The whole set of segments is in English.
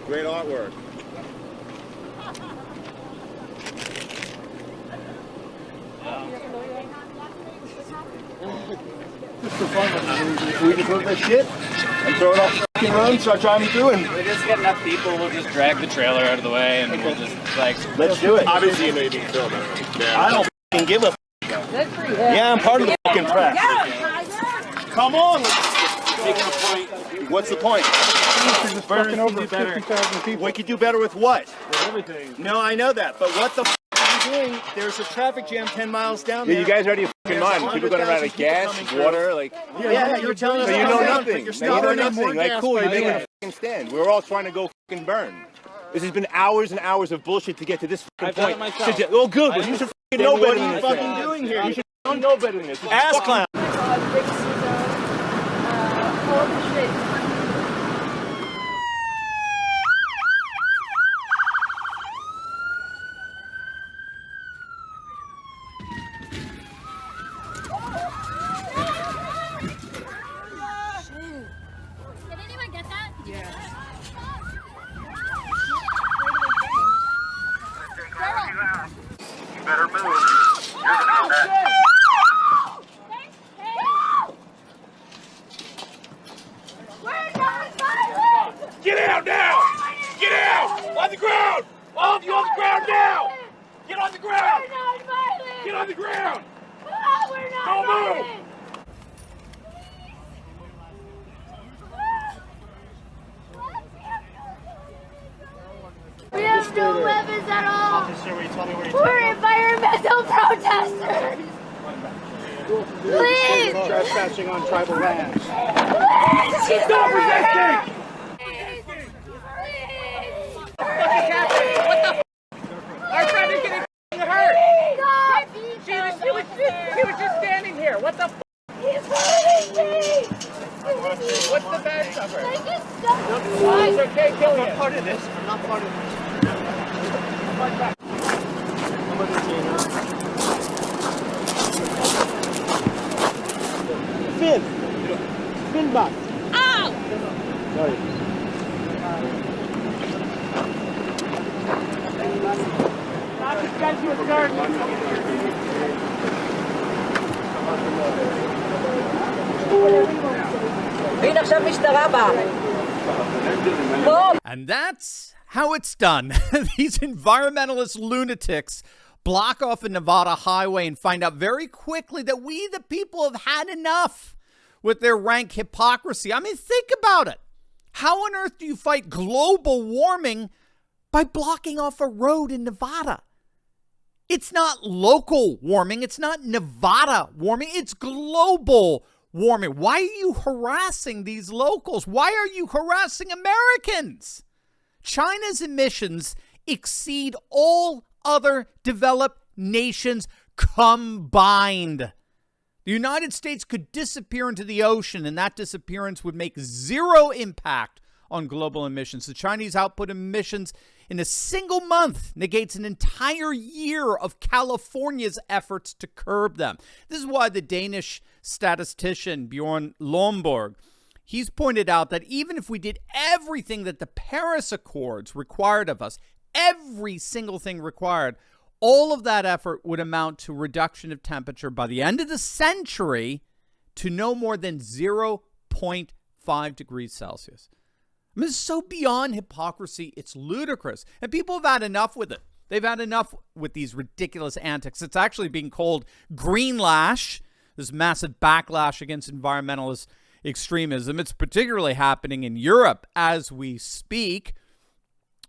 Great artwork. Just for fun. We just look at shit and throw it off the fucking road and start driving through and we just get enough people, we'll just drag the trailer out of the way and we'll just like let's do it. Obviously you may be filming. I don't fucking give a f. Yeah, I'm part of the fucking press. Come on, making a point. What's the point? Burning over 50,000 people. We could do better with what? With everything. No, I know that, but what the f are you doing? There's a traffic jam 10 miles down there. Yeah, you guys already fucking mind. People gonna run out of gas, water, like. Yeah, you're telling us. So you know nothing. You're You know nothing. Like, cool, you're making a fucking stand. We're all trying to go fucking burn. This has been hours and hours of bullshit to get to this fucking point. Oh, good, but you should fucking know better than this. What are you fucking doing here? You should know better than this. Ass clown. Better move. You're gonna come back. Get out now! Get out! On the ground! All of you on the ground now! Get on the ground! We're not violent! Get on the ground! Oh, we're not Don't move! violent! We have no weapons at all! Officer, will you tell me where We're environmental protesters! Please! trespassing on tribal lands. Please! She's Stop resisting! What the f***? Our friend is getting hurt! Stop! She was just standing here. What the f***? He's hurting me! What's the badge number? I just stop! It's okay, kill you. Part of this. I'm not part of this. Spin back. Ow! Sorry. And that's how it's done. These environmentalist lunatics block off a Nevada highway and find out very quickly that we, the people, have had enough with their rank hypocrisy. I mean, think about it. How on earth do you fight global warming by blocking off a road in Nevada? It's not local warming. It's not Nevada warming. It's global warming. Why are you harassing these locals? Why are you harassing Americans? China's emissions exceed all other developed nations combined. The United States could disappear into the ocean, and that disappearance would make zero impact on global emissions. The Chinese output emissions in a single month negates an entire year of California's efforts to curb them. This is why the Danish statistician Bjorn Lomborg, he's pointed out that even if we did everything that the Paris Accords required of us, every single thing required, all of that effort would amount to reduction of temperature by the end of the century to no more than 0.5 degrees Celsius. I mean, it's so beyond hypocrisy, it's ludicrous. And people have had enough with it. They've had enough with these ridiculous antics. It's actually being called greenlash, this massive backlash against environmentalist extremism. It's particularly happening in Europe as we speak,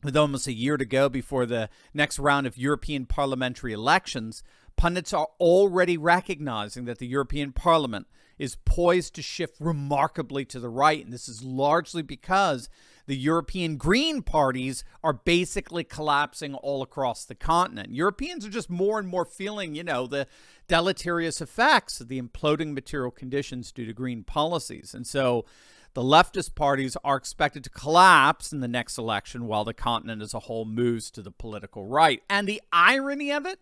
with almost a year to go before the next round of European parliamentary elections. Pundits are already recognizing that the European Parliament is poised to shift remarkably to the right. And this is largely because the European Green parties are basically collapsing all across the continent. Europeans are just more and more feeling, the deleterious effects of the imploding material conditions due to green policies. And so the leftist parties are expected to collapse in the next election while the continent as a whole moves to the political right. And the irony of it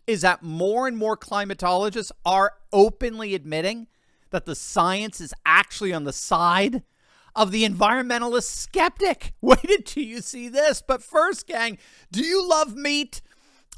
is that more and more climatologists are openly admitting that the science is actually on the side of the environmentalist skeptic. Wait until you see this. But first, gang, do you love meat?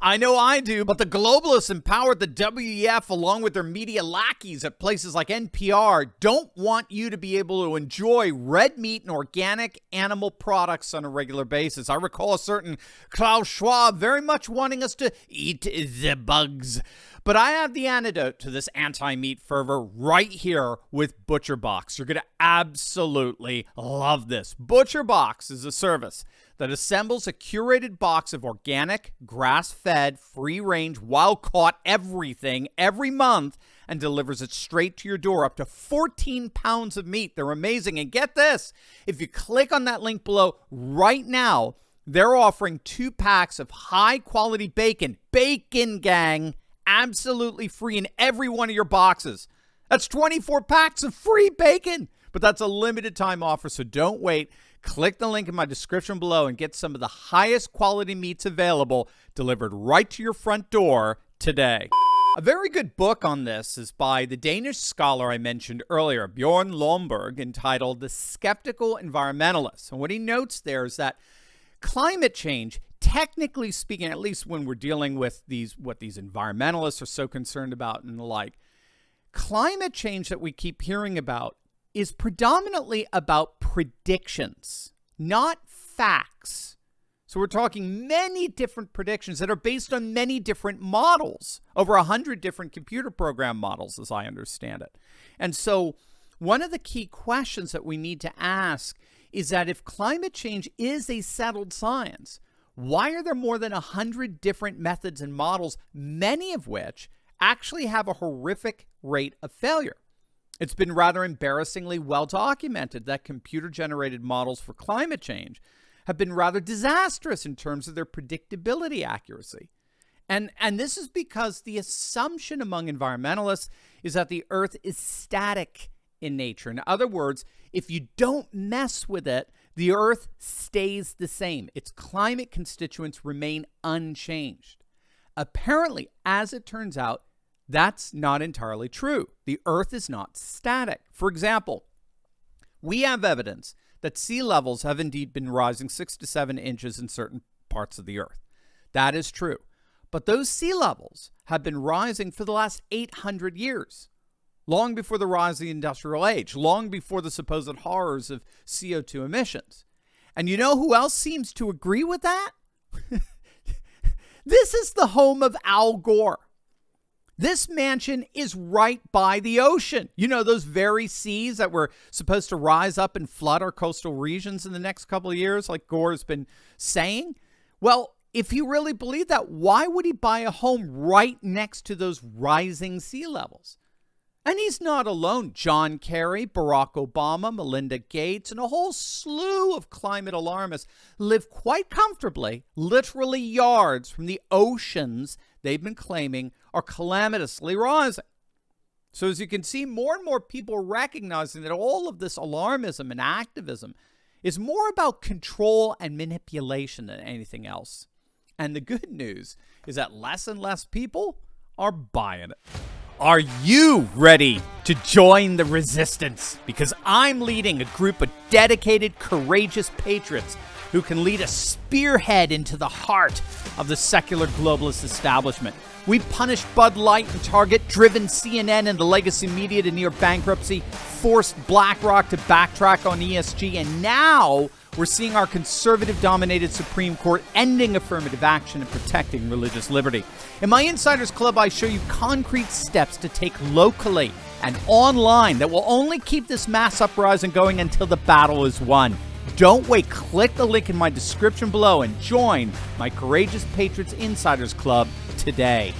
I know I do, but the globalists empowered the WEF along with their media lackeys at places like NPR don't want you to be able to enjoy red meat and organic animal products on a regular basis. I recall a certain Klaus Schwab very much wanting us to eat the bugs. But I have the antidote to this anti-meat fervor right here with ButcherBox. You're going to absolutely love this. ButcherBox is a service that assembles a curated box of organic, grass-fed, free-range, wild-caught everything every month and delivers it straight to your door, up to 14 pounds of meat. They're amazing. And get this, if you click on that link below right now, they're offering 2 packs of high-quality bacon. Bacon, gang! Absolutely free in every one of your boxes. That's 24 packs of free bacon. But that's a limited time offer, so don't wait. Click the link in my description below and get some of the highest quality meats available delivered right to your front door today. A very good book on this is by the Danish scholar I mentioned earlier, Bjorn Lomborg, entitled The Skeptical Environmentalist. And what he notes there is that climate change, technically speaking, at least when we're dealing with what these environmentalists are so concerned about and the like, climate change that we keep hearing about is predominantly about predictions, not facts. So we're talking many different predictions that are based on many different models, over 100 different computer program models, as I understand it. And so one of the key questions that we need to ask is that if climate change is a settled science, why are there more than 100 different methods and models, many of which actually have a horrific rate of failure? It's been rather embarrassingly well documented that computer-generated models for climate change have been rather disastrous in terms of their predictability accuracy. And this is because the assumption among environmentalists is that the Earth is static in nature. In other words, if you don't mess with it, the Earth stays the same. Its climate constituents remain unchanged. Apparently, as it turns out, that's not entirely true. The Earth is not static. For example, we have evidence that sea levels have indeed been rising 6 to 7 inches in certain parts of the Earth. That is true. But those sea levels have been rising for the last 800 years, long before the rise of the Industrial Age, long before the supposed horrors of CO2 emissions. And you know who else seems to agree with that? This is the home of Al Gore. This mansion is right by the ocean. You know, those very seas that were supposed to rise up and flood our coastal regions in the next couple of years, like Gore has been saying. Well, if he really believed that, why would he buy a home right next to those rising sea levels? And he's not alone. John Kerry, Barack Obama, Melinda Gates, and a whole slew of climate alarmists live quite comfortably, literally yards from the oceans they've been claiming are calamitously rising. So as you can see, more and more people are recognizing that all of this alarmism and activism is more about control and manipulation than anything else. And the good news is that less and less people are buying it. Are you ready to join the resistance? Because I'm leading a group of dedicated, courageous patriots who can lead a spearhead into the heart of the secular globalist establishment. We punished Bud Light and Target, driven CNN and the legacy media to near bankruptcy, forced BlackRock to backtrack on ESG, and now we're seeing our conservative-dominated Supreme Court ending affirmative action and protecting religious liberty. In my Insiders Club, I show you concrete steps to take locally and online that will only keep this mass uprising going until the battle is won. Don't wait. Click the link in my description below and join my Courageous Patriots Insiders Club today.